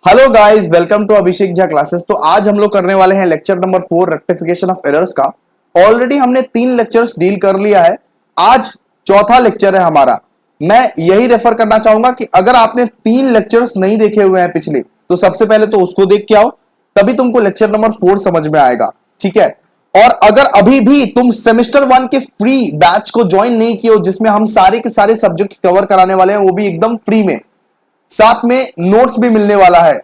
Hello guys, welcome to Abhishek Jha classes. तो आज हम लोग करने वाले हैं lecture number 4 rectification of errors का। ऑलरेडी हमने 3 लेक्चर्स डील कर लिया है। आज चौथा लेक्चर है हमारा। मैं यही रेफर करना चाहूंगा कि अगर आपने 3 लेक्चर्स नहीं देखे हुए हैं पिछले, तो सबसे पहले तो उसको देख के आओ, तभी तुमको लेक्चर नंबर 4 समझ में आएगा। ठीक है। और अगर अभी भी तुम सेमेस्टर 1 के फ्री बैच को ज्वाइन नहीं किए हो, जिसमें हम सारे के सारे सब्जेक्ट्स कवर कराने वाले हैं, वो भी एकदम फ्री में, साथ में नोट्स भी मिलने वाला है,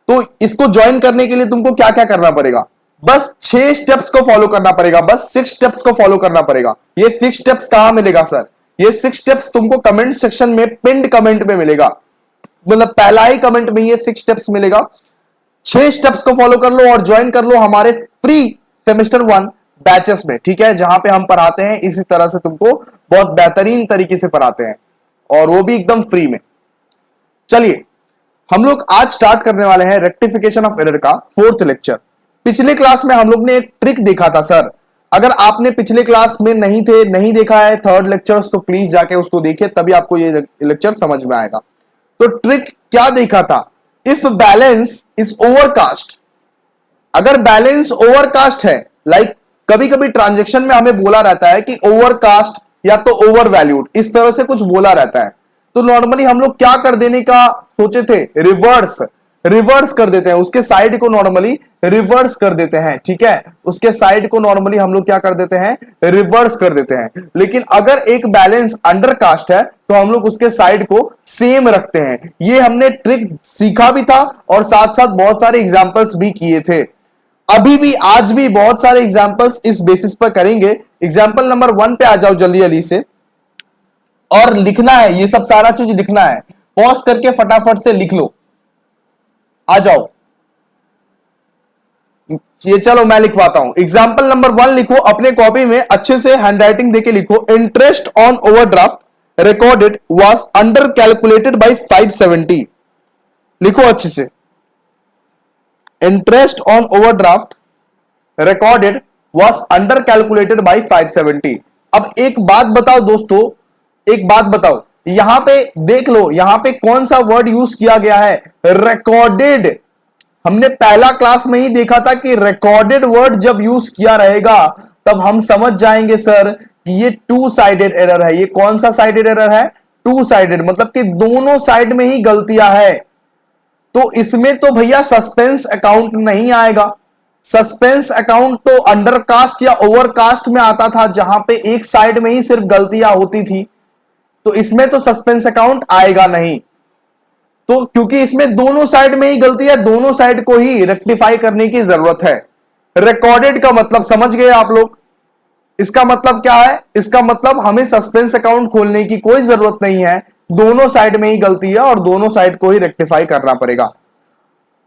तो इसको ज्वाइन करने के लिए तुमको क्या क्या करना पड़ेगा? बस 6 स्टेप्स को फॉलो करना पड़ेगा। बस 6 स्टेप्स को फॉलो करना पड़ेगा। ये 6 स्टेप्स कहां मिलेगा सर? ये 6 स्टेप्स तुमको कमेंट सेक्शन में पिंड कमेंट में मिलेगा। मतलब पहला ही कमेंट में ये 6 स्टेप्स मिलेगा। 6 स्टेप्स को फॉलो कर लो और ज्वाइन कर लो हमारे फ्री सेमेस्टर 1 बैचेस में। ठीक है, जहां पे हम पढ़ाते हैं इसी तरह से, तुमको बहुत बेहतरीन तरीके से पढ़ाते हैं, और वो भी एकदम फ्री में। चलिए, हम लोग आज स्टार्ट करने वाले हैं रेक्टिफिकेशन ऑफ एरर का 4th लेक्चर। पिछले क्लास में हम लोग ने एक ट्रिक देखा था सर। अगर आपने पिछले क्लास में नहीं देखा है 3rd लेक्चर, तो प्लीज जाके उसको देखिए, तभी आपको ये लेक्चर समझ में आएगा। तो ट्रिक क्या देखा था? इफ बैलेंस इज ओवरकास्ट, अगर बैलेंस ओवरकास्ट है, लाइक कभी कभी ट्रांजेक्शन में हमें बोला रहता है कि ओवरकास्ट या तो ओवर वैल्यूड, इस तरह से कुछ बोला रहता है, तो नॉर्मली हम लोग क्या कर देने का सोचे थे? रिवर्स कर देते हैं उसके साइड को, नॉर्मली रिवर्स कर देते हैं। ठीक है, उसके साइड को नॉर्मली हम लोग क्या कर देते हैं? रिवर्स कर देते हैं। लेकिन अगर एक बैलेंस अंडरकास्ट है, तो हम लोग उसके साइड को सेम रखते हैं। ये हमने ट्रिक सीखा भी था और साथ साथ बहुत सारे एग्जांपल्स भी किए थे। अभी भी आज भी बहुत सारे एग्जांपल्स इस बेसिस पर करेंगे। एग्जांपल नंबर 1 पे आ जाओ जल्दी जल्दी से, और लिखना है, ये सब सारा चीज लिखना है। पॉज करके फटाफट से लिख लो, आ जाओ। ये चलो मैं लिखवाता हूं। एग्जाम्पल नंबर 1 लिखो अपने कॉपी में, अच्छे से हैंडराइटिंग देके लिखो। Interest on overdraft recorded was under calculated by 570। लिखो अच्छे से, interest on overdraft recorded was under calculated by 570। अब एक बात बताओ दोस्तों, एक बात बताओ, यहां पे देख लो, यहां पे कौन सा वर्ड यूज किया गया है? रिकॉर्डेड। हमने पहला क्लास में ही देखा था कि रिकॉर्डेड वर्ड जब यूज किया रहेगा, तब हम समझ जाएंगे सर कि ये 2 साइडेड एरर है। ये कौन सा साइडेड एरर है? 2 साइडेड, मतलब कि दोनों साइड में ही गलतियां है। तो इसमें तो भैया सस्पेंस अकाउंट नहीं आएगा। सस्पेंस अकाउंट तो अंडरकास्ट या ओवरकास्ट में आता था, जहां पे एक साइड में ही सिर्फ गलतियां होती थी। तो इसमें तो सस्पेंस अकाउंट आएगा नहीं। तो क्योंकि इसमें दोनों साइड में ही गलती है, दोनों साइड को ही रेक्टिफाई करने की जरूरत है। रिकॉर्डेड का मतलब समझ गए आप लोग? इसका मतलब क्या है? इसका मतलब हमें सस्पेंस अकाउंट खोलने की कोई जरूरत नहीं है, दोनों साइड में ही गलती है और दोनों साइड को ही रेक्टिफाई करना पड़ेगा।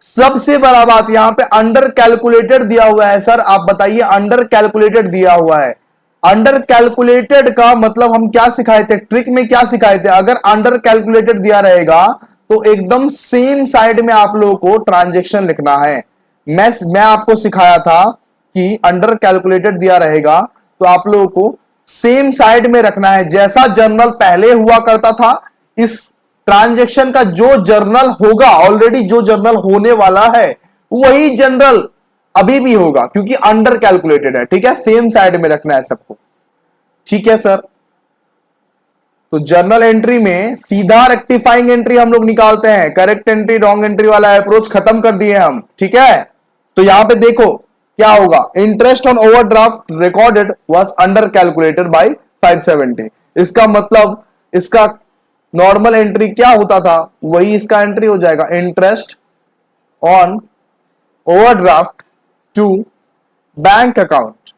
सबसे बड़ा बात, यहां पे अंडर कैलकुलेटेड दिया हुआ है सर। आप बताइए, अंडर कैलकुलेटेड दिया हुआ है। अंडर कैलकुलेटेड का मतलब हम क्या सिखाए थे? ट्रिक में क्या सिखाए थे? अगर अंडर कैलकुलेटेड दिया रहेगा तो एकदम सेम साइड में आप लोगों को ट्रांजैक्शन लिखना है। मैं आपको सिखाया था कि अंडर कैलकुलेटेड दिया रहेगा तो आप लोगों को सेम साइड में रखना है। जैसा जर्नल पहले हुआ करता था, इस ट्रांजैक्शन का जो जर्नल होगा, ऑलरेडी जो जर्नल होने वाला है, वही जनरल अभी भी होगा, क्योंकि अंडर कैलकुलेटेड है। ठीक है, सेम साइड में रखना है सबको। ठीक है सर। तो जर्नल एंट्री में सीधा रेक्टिफाइंग एंट्री हम लोग निकालते हैं। करेक्ट एंट्री रॉन्ग एंट्री वाला अप्रोच खत्म कर दिए हम। ठीक है, तो यहां पे देखो क्या होगा। Interest on overdraft recorded was under calculated by 570। इसका मतलब इसका नॉर्मल एंट्री क्या होता था, वही इसका एंट्री हो जाएगा। Interest on overdraft to bank account.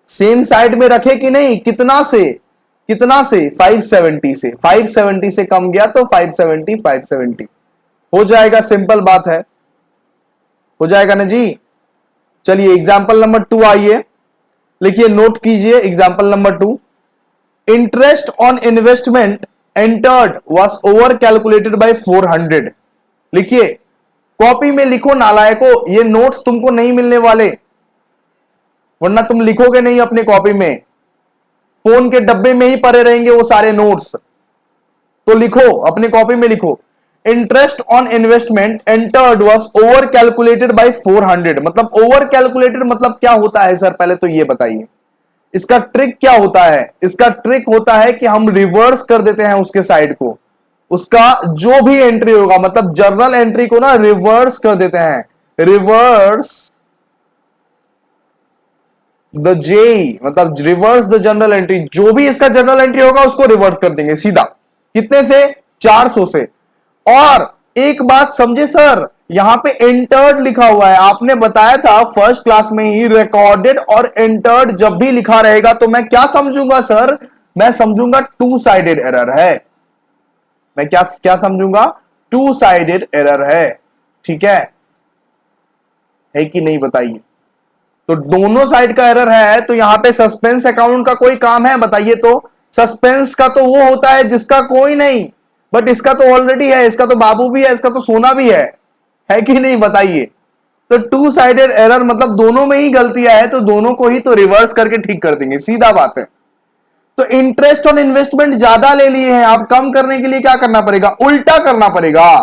Same side में रखे कि नहीं? कितना से 570 से। 570 से कम गया तो 570 हो जाएगा। सिंपल बात है, हो जाएगा ना जी। चलिए एग्जांपल नंबर 2 आइए, लिखिए, नोट कीजिए example number 2। Interest on investment entered was over calculated by 400। लिखिए, कॉपी में लिखो नालायको, ये नोट्स तुमको नहीं मिलने वाले, वरना तुम लिखोगे नहीं अपने कॉपी में, फोन के डब्बे में ही पड़े रहेंगे वो सारे नोट्स। तो लिखो, अपने कॉपी में लिखो, interest on investment entered was over calculated by 400। मतलब ओवर कैलकुलेटेड मतलब क्या होता है सर, पहले तो ये बताइए इसका ट्रिक क्या होता है। इसका ट्रिक होता है कि हम रिवर्स कर देते हैं उसके साइड को, उसका जो भी एंट्री होगा, मतलब जर्नल एंट्री को ना रिवर्स कर देते हैं, रिवर्स द जे, मतलब रिवर्स द जनरल एंट्री, जो भी इसका जनरल एंट्री होगा उसको रिवर्स कर देंगे सीधा। कितने से? 400 से। और एक बात समझे सर, यहां पे एंटर्ड लिखा हुआ है, आपने बताया था फर्स्ट क्लास में ही रिकॉर्डेड और एंटर्ड जब भी लिखा रहेगा तो मैं क्या समझूंगा सर, मैं समझूंगा टू साइडेड एरर है। मैं क्या क्या समझूंगा? टू साइडेड एरर है। ठीक है कि नहीं बताइए? तो दोनों साइड का एरर है, तो यहां पे सस्पेंस अकाउंट का कोई काम है बताइए? तो सस्पेंस का तो वो होता है जिसका कोई नहीं, बट इसका तो ऑलरेडी है, इसका तो बाबू भी है, इसका तो सोना भी है कि नहीं बताइए? तो टू साइडेड एरर मतलब दोनों में ही गलतियां है, तो दोनों को ही तो रिवर्स करके ठीक कर देंगे, सीधा बात है। तो इंटरेस्ट ऑन इन्वेस्टमेंट ज्यादा ले लिए हैं आप, कम करने के लिए क्या करना पड़ेगा? उल्टा करना पड़ेगा।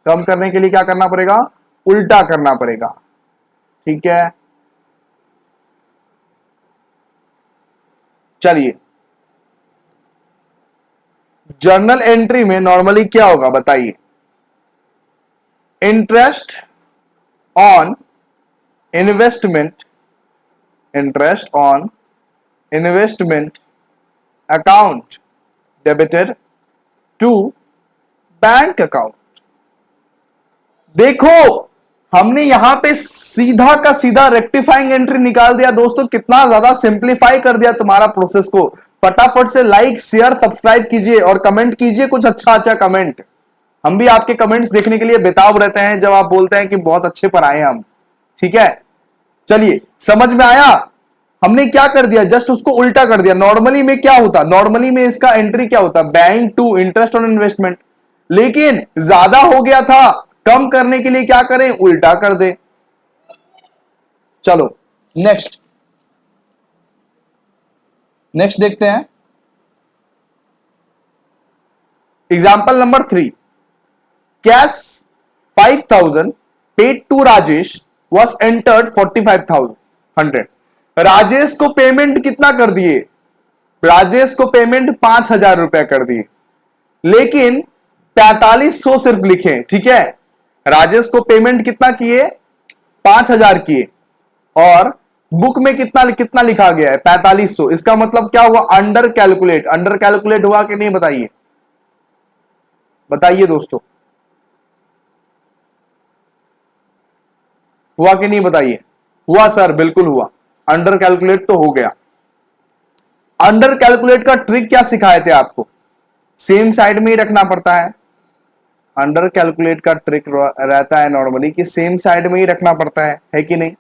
कम करने के लिए क्या करना पड़ेगा? उल्टा करना पड़ेगा। ठीक है, चलिए जर्नल एंट्री में नॉर्मली क्या होगा बताइए? Interest on investment, interest on investment account debited to bank account. देखो हमने यहां पे सीधा का सीधा रेक्टिफाइंग एंट्री निकाल दिया दोस्तों, कितना ज्यादा सिंप्लीफाई कर दिया तुम्हारा प्रोसेस को। फटाफट से लाइक शेयर सब्सक्राइब कीजिए और कमेंट कीजिए कुछ अच्छा अच्छा कमेंट। हम भी आपके कमेंट्स देखने के लिए बेताब रहते हैं जब आप बोलते हैं कि बहुत अच्छे पढ़ाए हम। ठीक है, चलिए समझ में आया? हमने क्या कर दिया? जस्ट उसको उल्टा कर दिया। नॉर्मली में क्या होता? नॉर्मली में इसका एंट्री क्या होता? Bank to interest on investment, लेकिन ज्यादा हो गया था, कम करने के लिए क्या करें? उल्टा कर दे। चलो नेक्स्ट देखते हैं example number 3। Cash 5000 paid to Rajesh was entered 45,100। Rajesh को पेमेंट कितना कर दिए? राजेश को पेमेंट 5,000 रुपया कर दिए, लेकिन 4500 सिर्फ लिखे। ठीक है, राजेश को पेमेंट कितना किए? 5,000 किए, और बुक में कितना कितना लिखा गया है? 4500। इसका मतलब क्या हुआ? Under calculate. अंडर कैलकुलेट हुआ कि नहीं बताइए? बताइए दोस्तों, हुआ कि नहीं बताइए? हुआ सर, बिल्कुल हुआ, अंडर कैलकुलेट तो हो गया। अंडर कैलकुलेट का ट्रिक क्या सिखाए थे आपको? सेम साइड में ही रखना पड़ता है। अंडर कैलकुलेट का ट्रिक रहता है नॉर्मली कि सेम साइड में ही रखना पड़ता है कि नहीं?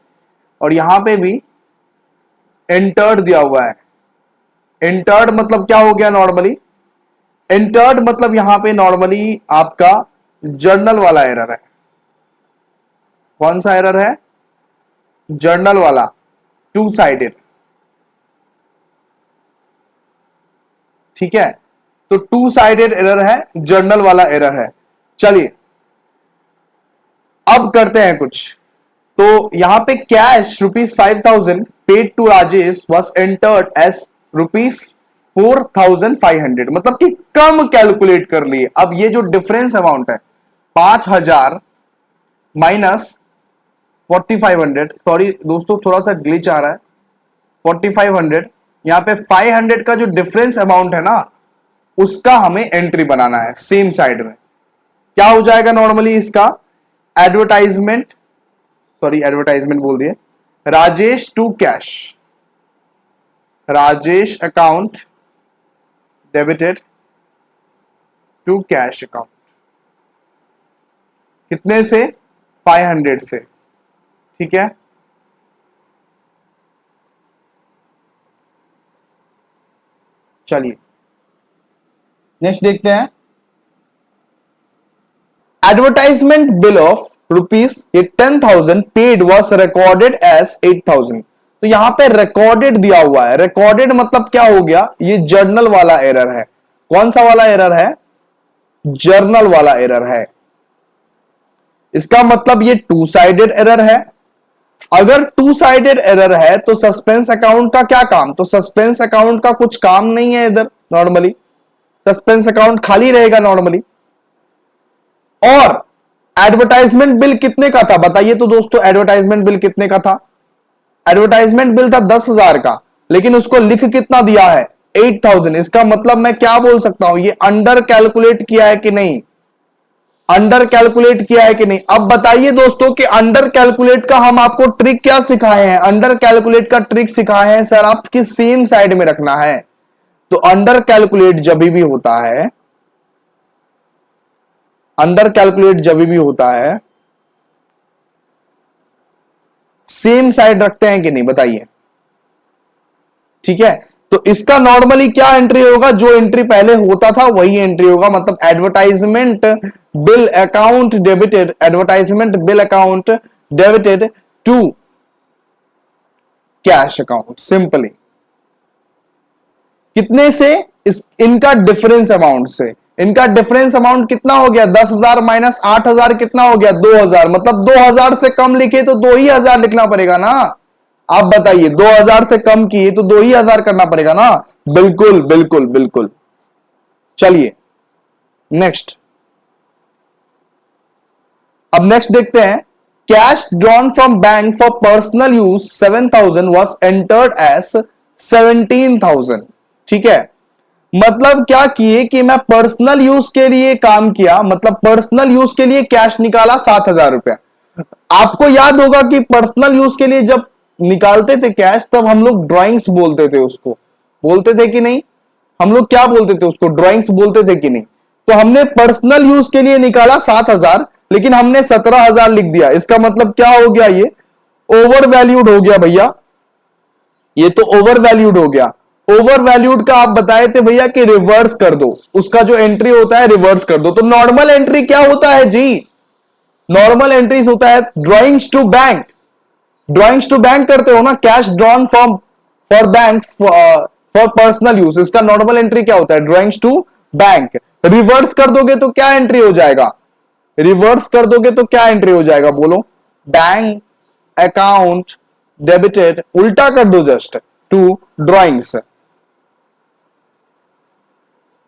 और यहां पे भी एंटर्ड दिया हुआ है। एंटर्ड मतलब क्या हो गया? नॉर्मली एंटर्ड मतलब यहां पे नॉर्मली आपका जर्नल वाला एरर है। कौन सा एरर है? जर्नल वाला, टू साइडेड। ठीक है, तो टू साइडेड एरर है, जर्नल वाला एरर है। चलिए अब करते हैं कुछ। तो यहां पे cash ₹5,000 paid to Rajesh was entered as ₹4,500, मतलब कि कम कैलकुलेट कर लिए। अब ये जो डिफरेंस अमाउंट है 5,000 माइनस 4,500, सॉरी दोस्तों थोड़ा सा ग्लिच आ रहा है, 4,500, यहां पे 500 का जो डिफरेंस अमाउंट है ना, उसका हमें एंट्री बनाना है सेम साइड में। क्या हो जाएगा नॉर्मली इसका? एडवर्टाइजमेंट, सॉरी एडवर्टाइजमेंट बोल दिए, Rajesh to cash, Rajesh account debited to cash account. कितने से? 500 से। ठीक है, चलिए नेक्स्ट देखते हैं। Advertisement bill of ₹10,000 paid was recorded as 8,000। तो यहां पे रिकॉर्डेड दिया हुआ है। रिकॉर्डेड मतलब क्या हो गया? ये जर्नल वाला एरर है। कौन सा वाला एरर है? जर्नल वाला एरर है। इसका मतलब ये टू साइडेड एरर है। अगर टू साइडेड एरर है तो सस्पेंस अकाउंट का क्या काम? तो सस्पेंस अकाउंट का कुछ काम नहीं है इधर, नॉर्मली सस्पेंस अकाउंट खाली रहेगा नॉर्मली। और एडवर्टाइजमेंट बिल कितने का था बताइए तो दोस्तों, एडवर्टाइजमेंट बिल कितने का था? एडवर्टाइजमेंट बिल था 10,000 का, लेकिन उसको लिख कितना दिया है? 8,000। इसका मतलब मैं क्या बोल सकता हूं, ये अंडर कैलकुलेट किया है कि नहीं? अंडर कैलकुलेट किया है कि नहीं? अब बताइए दोस्तों कि अंडर कैलकुलेट का हम आपको ट्रिक क्या सिखाए हैं? अंडर कैलकुलेट का ट्रिक सिखाए हैं सर आपकी सेम साइड में रखना है। तो अंडर कैलकुलेट जब भी होता है, अंडर कैलकुलेट जब भी होता है सेम साइड रखते हैं कि नहीं बताइए? ठीक है, तो इसका नॉर्मली क्या एंट्री होगा? जो एंट्री पहले होता था वही एंट्री होगा, मतलब advertisement bill account debited, advertisement bill account debited to cash account. Simply कितने से? इनका डिफरेंस अमाउंट से। इनका डिफरेंस अमाउंट कितना हो गया? 10,000 माइनस 8,000 कितना हो गया? 2,000। मतलब 2,000 से कम लिखे तो 2,000 लिखना पड़ेगा ना। आप बताइए, 2,000 से कम किए तो 2,000 करना पड़ेगा ना। बिल्कुल बिल्कुल बिल्कुल। चलिए नेक्स्ट, अब नेक्स्ट देखते हैं। Cash drawn from bank for personal use 7,000 was entered as 17,000। ठीक है, मतलब क्या किए कि मैं पर्सनल यूज के लिए काम किया, मतलब पर्सनल यूज के लिए कैश निकाला 7,000 रुपया। आपको याद होगा कि पर्सनल यूज के लिए जब निकालते थे कैश तब हम लोग ड्राइंग्स बोलते थे उसको, बोलते थे कि नहीं? हम लोग क्या बोलते थे उसको? ड्राइंग्स बोलते थे कि नहीं? तो हमने पर्सनल यूज के लिए निकाला 7,000, लेकिन हमने 17,000 लिख दिया। इसका मतलब क्या हो गया? ये ओवर वैल्यूड हो गया भैया, ये तो ओवर वैल्यूड हो गया। ओवर वैल्यूड का आप बताए थे भैया कि रिवर्स कर दो, उसका जो एंट्री होता है रिवर्स कर दो। तो नॉर्मल एंट्री क्या होता है जी? नॉर्मल एंट्रीज होता है drawings to bank. Drawings to bank करते हो ना, cash drawn from for bank for personal use. इसका नॉर्मल एंट्री क्या होता है? Drawings to bank. रिवर्स कर दोगे तो क्या एंट्री हो जाएगा? रिवर्स कर दोगे तो क्या एंट्री हो जाएगा बोलो? बैंक अकाउंट डेबिटेड, उल्टा कर दो जस्ट, टू ड्रॉइंग्स।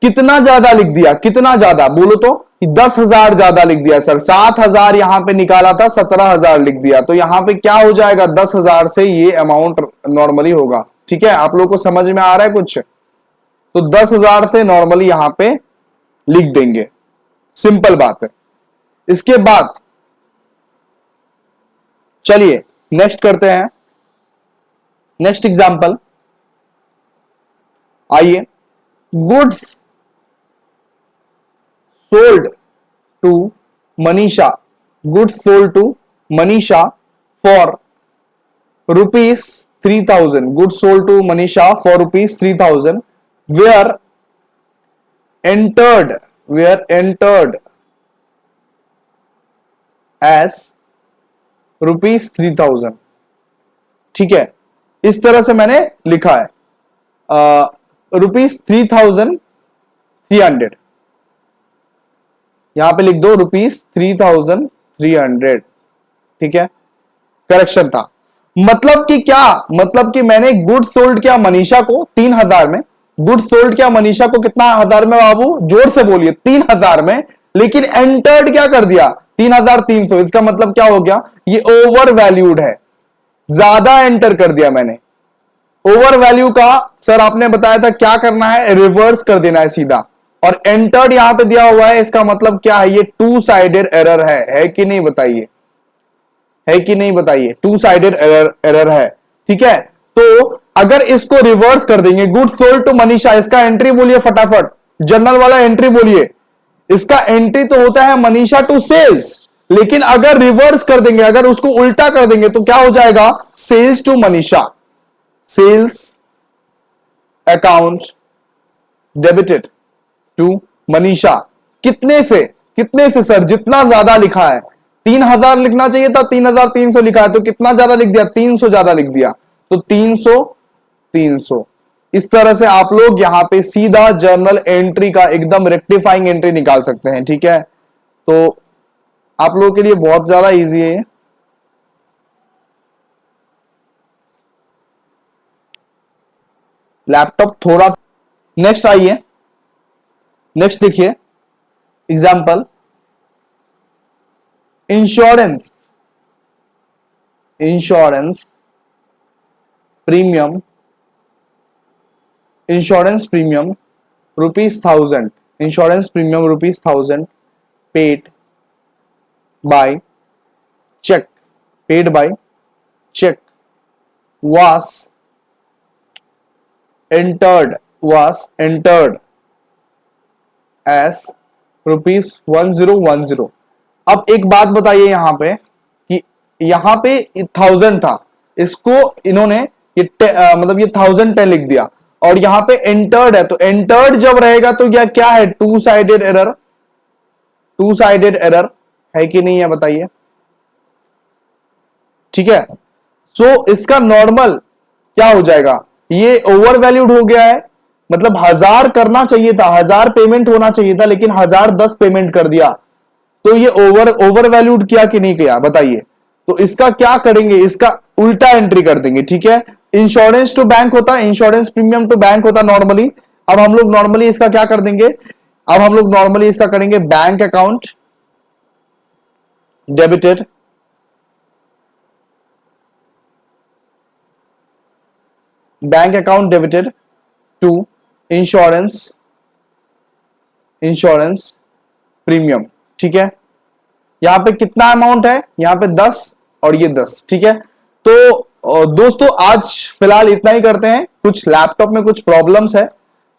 कितना ज्यादा लिख दिया? कितना ज्यादा बोलो तो? 10,000 ज्यादा लिख दिया सर। 7,000 यहां पे निकाला था, 17,000 लिख दिया। तो यहां पे क्या हो जाएगा? 10,000 से ये अमाउंट नॉर्मली होगा। ठीक है, आप लोगों को समझ में आ रहा है कुछ? तो 10,000 से नॉर्मली यहां पे लिख देंगे, सिंपल बात है। इसके बाद चलिए नेक्स्ट करते हैं, नेक्स्ट एग्जांपल आइए। Goods sold to Manisha, goods sold to Manisha for ₹3,000, goods sold to Manisha for ₹3,000 were entered as ₹3,000। ठीक है, इस तरह से मैंने लिखा है ₹3,300, यहां पे लिख दो ₹3,300। ठीक है, करेक्शन था। मतलब कि क्या? मतलब कि मैंने गुड सोल्ड किया मनीषा को 3,000 में, गुड सोल्ड किया मनीषा को कितना हजार में बाबू? जोर से बोलिए, 3,000 में। लेकिन एंटर्ड क्या कर दिया? 3,300। इसका मतलब क्या हो गया? ये ओवर वैल्यूड है, ज्यादा एंटर कर दिया मैंने। ओवर वैल्यू का सर आपने बताया था क्या करना है? रिवर्स कर देना है सीधा। और एंटर्ड यहां पे दिया हुआ है, इसका मतलब क्या है? ये टू साइडेड एरर है कि नहीं बताइए? है कि नहीं बताइए? टू साइडेड एरर है। ठीक है, तो अगर इसको रिवर्स कर देंगे, गुड सोल्ड टू मनीषा, इसका एंट्री बोलिए फटाफट, जनरल वाला एंट्री बोलिए। इसका एंट्री तो होता है मनीषा टू सेल्स, लेकिन अगर रिवर्स कर देंगे, अगर उसको उल्टा कर देंगे तो क्या हो जाएगा? Sales to Manisha, sales account debited to Manisha. कितने से? कितने से सर? जितना ज्यादा लिखा है, 3,000 लिखना चाहिए था, 3,300 लिखा है, तो कितना ज्यादा लिख दिया? 300 ज्यादा लिख दिया। तो 300 इस तरह से आप लोग यहां पे सीधा जर्नल एंट्री का एकदम रेक्टिफाइंग एंट्री निकाल सकते हैं। ठीक है, तो आप लोगों के लिए बहुत ज्यादा इजी है। लैपटॉप थोड़ा, नेक्स्ट आइए, नेक्स्ट देखिए example, insurance, insurance premium, insurance premium ₹1000, insurance premium ₹1000 paid by cheque, paid by cheque was entered as ₹1010। अब एक बात बताइए यहां पे कि यहां पे 1000 था, इसको इन्होंने मतलब ये 1010 लिख दिया, और यहां पे एंटर्ड है, तो एंटर्ड जब रहेगा तो यह क्या है, to sided error, to sided error है कि नहीं है बताइए। ठीक है, सो इसका नॉर्मल क्या हो जाएगा, ये ओवर वैल्यूड हो गया है, मतलब 1000 करना चाहिए था, 1000 पेमेंट होना चाहिए था, लेकिन 1010 पेमेंट कर दिया, तो ये ओवर वैल्यूड किया कि नहीं किया बताइए। तो इसका क्या करेंगे, इसका उल्टा एंट्री कर देंगे। ठीक है, इंश्योरेंस टू बैंक होता, इंश्योरेंस प्रीमियम टू बैंक होता नॉर्मली। अब हम लोग नॉर्मली इसका क्या कर देंगे, अब हम लोग नॉर्मली इसका करेंगे bank account debited, bank account debited to insurance, insurance premium. ठीक है, यहां पे कितना अमाउंट है, यहां पे 10 और ये 10। ठीक है, तो दोस्तों आज फिलहाल इतना ही करते हैं, कुछ लैपटॉप में कुछ प्रॉब्लम्स है,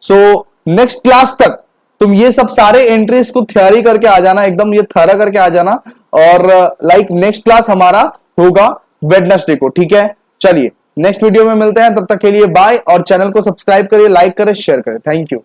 सो नेक्स्ट क्लास तक तुम ये सब सारे एंट्रीज को थ्योरी करके आ जाना, एकदम ये थरा करके आ जाना, और लाइक नेक्स्ट क्लास हमारा होगा वेडनेसडे को। ठीक है, चलिए नेक्स्ट वीडियो में मिलते हैं, तब तक के लिए बाय, और चैनल को सब्सक्राइब करिए, लाइक करें, शेयर करें। Thank you.